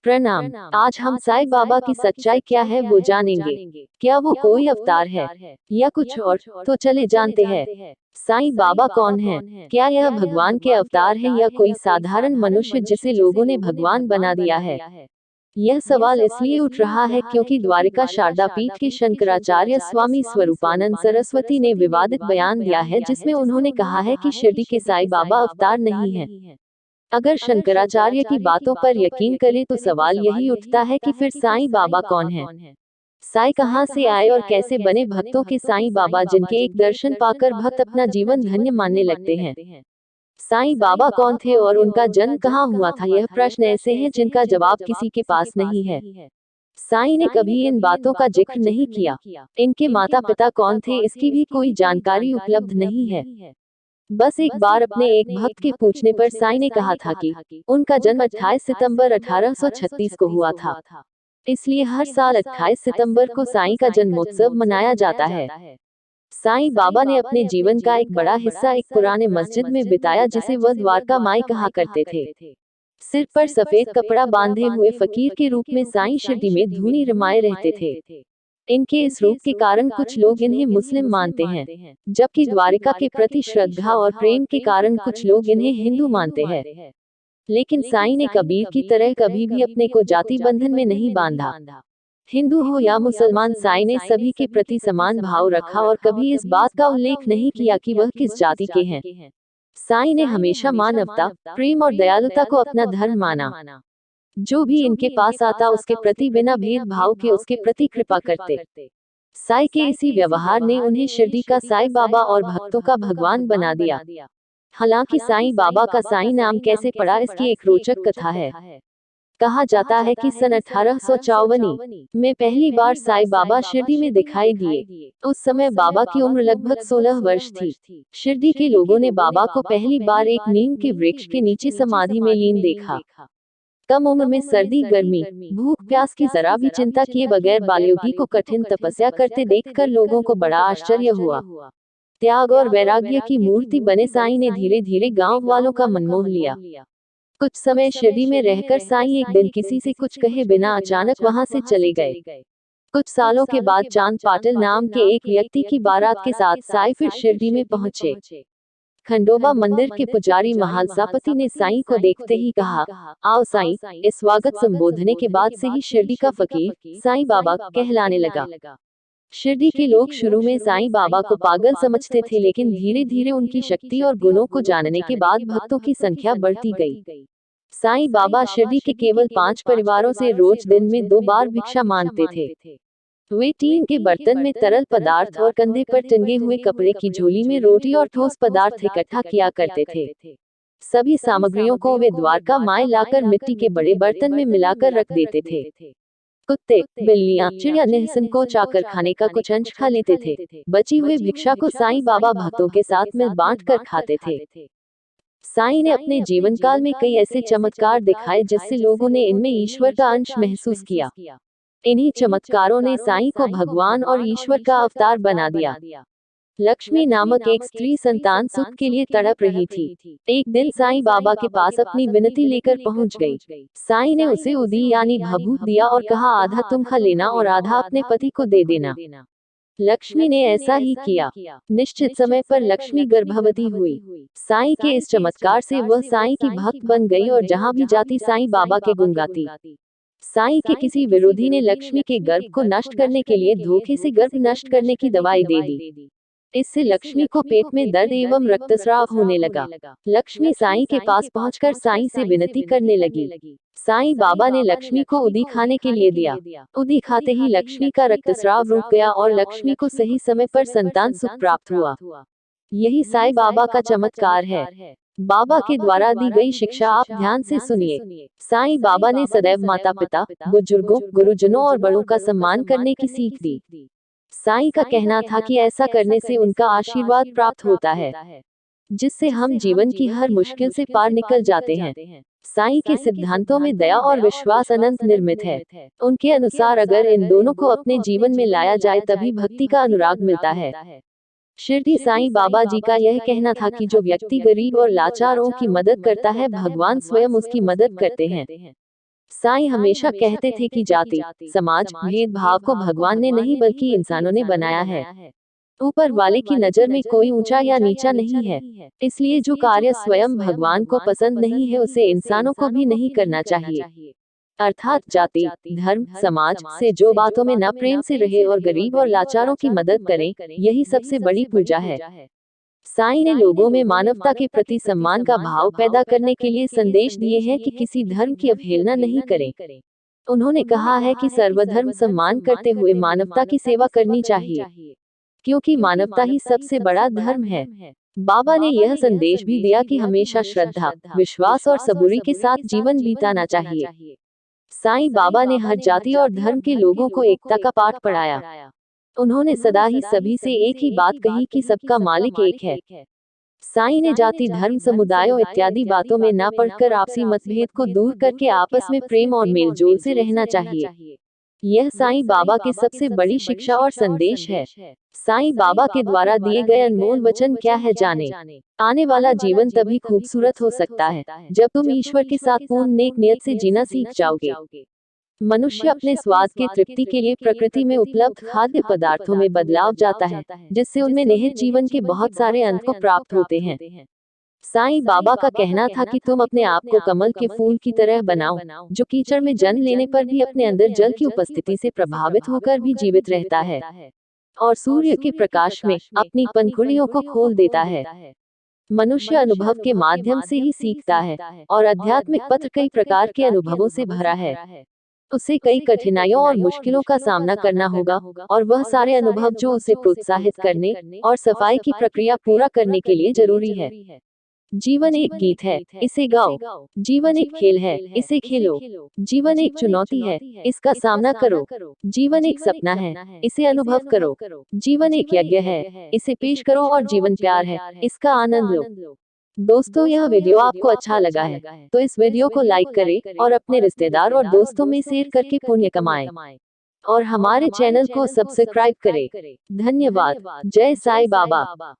प्रणाम। आज हम साईं बाबा की सच्चाई क्या है वो जानेंगे। क्या वो कोई अवतार है या कुछ और? तो चले जानते हैं। साईं बाबा कौन है? क्या यह भगवान के अवतार है या कोई साधारण मनुष्य जिसे लोगों ने भगवान बना दिया है? यह सवाल इसलिए उठ रहा है क्योंकि द्वारिका शारदा पीठ के शंकराचार्य स्वामी स्वरूपानंद सरस्वती ने विवादित बयान दिया है जिसमें उन्होंने कहा है कि शिरडी के साईं बाबा अवतार नहीं है। अगर शंकराचार्य की बातों पर यकीन करें तो सवाल यही उठता है कि फिर साईं बाबा कौन है? साईं कहां से आए और कैसे बने भक्तों के साईं बाबा जिनके एक दर्शन पाकर भक्त अपना जीवन धन्य मानने लगते हैं? साईं बाबा कौन थे और उनका जन्म कहाँ हुआ था? यह प्रश्न ऐसे हैं जिनका जवाब किसी के पास नहीं है। साईं ने कभी इन बातों का जिक्र नहीं किया। इनके माता पिता कौन थे इसकी भी कोई जानकारी उपलब्ध नहीं है। बस एक बार अपने एक भक्त के पूछने पर साईं ने कहा था कि उनका जन्म 28 सितंबर 1836 को हुआ था। इसलिए हर साल 28 सितंबर को साईं का जन्मोत्सव मनाया जाता है। साईं बाबा ने अपने जीवन का एक बड़ा हिस्सा एक पुराने मस्जिद में बिताया जिसे वह द्वारका माई कहा करते थे। सिर पर सफेद कपड़ा बांधे हुए फकीर के रूप में साईं शिरडी में धूनी रमाए रहते थे। इनके इस रूप के कारण कुछ लोग इन्हें मुस्लिम मानते हैं, जबकि द्वारिका के प्रति श्रद्धा और प्रेम के कारण कुछ लोग इन्हें हिंदू मानते हैं। लेकिन साईं ने कबीर की तरह कभी भी अपने को जाति बंधन में नहीं बांधा। हिंदू हो या मुसलमान, साईं ने सभी के प्रति समान भाव रखा और कभी इस बात का उल्लेख नहीं किया कि वह किस जाति के हैं। साईं ने हमेशा मानवता, प्रेम और दयालुता को अपना धर्म माना। जो भी इनके पास आता उसके प्रति बिना भेदभाव के उसके प्रति कृपा करते। साईं के इसी व्यवहार ने उन्हें शिरडी का साईं बाबा और भक्तों का भगवान बना दिया। हालांकि साईं बाबा का साईं नाम कैसे पड़ा इसकी एक रोचक कथा है। कहा जाता है कि सन 1854 में पहली बार साईं बाबा शिरडी में दिखाई दिए। उस समय बाबा की उम्र लगभग 16 वर्ष थी। शिरडी के लोगों ने बाबा को पहली बार एक नीम के वृक्ष के नीचे समाधि में लीन देखा। कम उम्र में सर्दी, गर्मी, भूख प्यास की जरा भी चिंता किए बगैर बालयोगी को कठिन तपस्या करते देखकर लोगों को बड़ा आश्चर्य हुआ। त्याग और वैराग्य की मूर्ति बने साईं ने धीरे धीरे गांव वालों का मन मोह लिया। कुछ समय शिरडी में रहकर साईं एक दिन किसी से कुछ कहे बिना अचानक वहां से चले गए। कुछ सालों के बाद चांद पाटिल नाम के एक व्यक्ति की बारात के साथ साईं फिर शिरडी में पहुंचे। खंडोबा मंदिर के पुजारी महालसापति ने साईं को देखते ही कहा, आओ साईं। इस स्वागत संबोधने के बाद से ही शिरडी का फकीर साईं बाबा कहलाने लगा। शिरडी के लोग शुरू में साईं बाबा को पागल समझते थे, लेकिन धीरे धीरे उनकी शक्ति और गुणों को जानने के बाद भक्तों की संख्या बढ़ती गई। साईं बाबा शिरडी के केवल 5 परिवारों से रोज दिन में 2 बार भिक्षा मांगते थे। वे टीन के बर्तन में तरल पदार्थ और कंधे पर टंगे हुए कपड़े की झोली में रोटी और ठोस पदार्थ इकट्ठा किया करते थे। सभी सामग्रियों को वे द्वारका माई लाकर मिट्टी के बड़े बर्तन में मिलाकर रख देते थे। कुत्ते, बिल्लियां, चिड़िया निःसंकोच आकर खाने का कुछ अंश खा लेते थे। बची हुई भिक्षा को साईं बाबा भक्तों के साथ मिल बांट कर खाते थे। साईं ने अपने जीवन काल में कई ऐसे चमत्कार दिखाए जिससे लोगों ने इनमें ईश्वर का अंश महसूस किया। इन्हीं चमत्कारों ने साईं को भगवान और ईश्वर का अवतार बना दिया। लक्ष्मी नामक एक स्त्री संतान सुख के लिए तड़प रही थी। एक दिन साईं बाबा के पास अपनी विनती लेकर पहुंच गई। साईं ने उसे उदी यानी भभूत दिया और कहा, आधा तुम खा लेना और आधा अपने पति को दे देना। लक्ष्मी ने ऐसा ही किया। निश्चित समय पर लक्ष्मी गर्भवती हुई। साईं के इस चमत्कार से वह साईं की भक्त बन गई और जहां भी जाती साईं बाबा के गुण गाती। साईं के किसी विरोधी ने लक्ष्मी के गर्भ को नष्ट करने के लिए धोखे से गर्भ नष्ट करने की दवाई दे दी। इससे लक्ष्मी को पेट में दर्द एवं रक्तस्राव होने लगा। लक्ष्मी साईं के पास पहुंचकर साईं से विनती करने लगी। साईं बाबा ने लक्ष्मी को उदी खाने के लिए दिया। उदी खाते ही लक्ष्मी का रक्तस्राव रुक गया और लक्ष्मी को सही समय पर संतान सुख प्राप्त हुआ। यही साईं बाबा का चमत्कार है। बाबा के द्वारा दी गई शिक्षा आप ध्यान से सुनिए। साईं बाबा ने सदैव माता पिता, बुजुर्गों, गुरुजनों और बड़ों का सम्मान करने की सीख दी। साईं का कहना था कि ऐसा करने से उनका आशीर्वाद प्राप्त होता है, जिससे हम जीवन की हर मुश्किल से पार निकल जाते हैं। साईं के सिद्धांतों में दया और विश्वास अनंत निर्मित है। उनके अनुसार अगर इन दोनों को अपने जीवन में लाया जाए तभी भक्ति का अनुराग मिलता है। शिरडी साईं बाबा जी का यह कहना था कि जो व्यक्ति गरीब और लाचारों की मदद करता है, भगवान स्वयं उसकी मदद करते हैं। साईं हमेशा कहते थे कि जाति, समाज, भेदभाव को भगवान ने नहीं बल्कि इंसानों ने बनाया है। ऊपर वाले की नजर में कोई ऊंचा या नीचा नहीं है। इसलिए जो कार्य स्वयं भगवान को पसंद नहीं है उसे इंसानों को भी नहीं करना चाहिए। अर्थात जाति, धर्म, समाज से जो बातों में न प्रेम से रहे और गरीब और लाचारों की मदद करें, यही सबसे बड़ी पूजा है। साईं ने लोगों में मानवता के प्रति सम्मान का भाव पैदा करने के लिए संदेश दिए हैं कि किसी धर्म की अवहेलना नहीं करें। उन्होंने कहा है कि सर्वधर्म सम्मान करते हुए मानवता की सेवा करनी चाहिए, क्योंकि मानवता ही सबसे बड़ा धर्म है। बाबा ने यह संदेश भी दिया कि हमेशा श्रद्धा, विश्वास और सबूरी के साथ जीवन बिताना चाहिए। साईं बाबा ने हर जाति और धर्म के लोगों को एकता का पाठ पढ़ाया। उन्होंने सदा ही सभी से एक ही बात कही कि सबका मालिक एक है। साईं ने जाति, धर्म, समुदायों इत्यादि बातों में न पड़कर आपसी मतभेद को दूर करके आपस में प्रेम और मेलजोल से रहना चाहिए। यह साईं बाबा के सबसे बड़ी शिक्षा और संदेश है। साईं बाबा के द्वारा दिए गए अनमोल वचन क्या है जाने। आने वाला जीवन तभी खूबसूरत हो सकता है जब तुम ईश्वर के साथ पूर्ण नेक नियत से जीना सीख जाओगे। मनुष्य अपने स्वाद की तृप्ति के लिए प्रकृति में उपलब्ध खाद्य पदार्थों में बदलाव जाता है, जिससे उनमें निहित जीवन के बहुत सारे अंत को प्राप्त होते हैं। साईं बाबा का कहना था कि तुम अपने आप को कमल के फूल की तरह बनाओ, जो कीचड़ में जन्म लेने पर भी अपने अंदर जल की उपस्थिति से प्रभावित होकर भी जीवित रहता है और सूर्य के प्रकाश में अपनी पंखुड़ियों को खोल देता है। मनुष्य अनुभव के माध्यम से ही सीखता है और आध्यात्मिक पथ कई प्रकार के अनुभवों से भरा है। उसे कई कठिनाइयों और मुश्किलों का सामना करना होगा और वह सारे अनुभव जो उसे प्रोत्साहित करने और सफाई की प्रक्रिया पूरा करने के लिए जरूरी है। जीवन एक गीत है, इसे गाओ। जीवन एक खेल है, इसे खेलो। जीवन एक चुनौती है, इसका सामना करो। जीवन एक सपना है, इसे अनुभव करो। जीवन एक यज्ञ है, इसे पेश करो और जीवन प्यार है, इसका आनंद लो। दोस्तों, यह वीडियो आपको अच्छा लगा है तो इस वीडियो को लाइक करें और अपने रिश्तेदार और दोस्तों में शेयर करके पुण्य कमाएं और हमारे चैनल को सब्सक्राइब करें। धन्यवाद। जय साईं बाबा।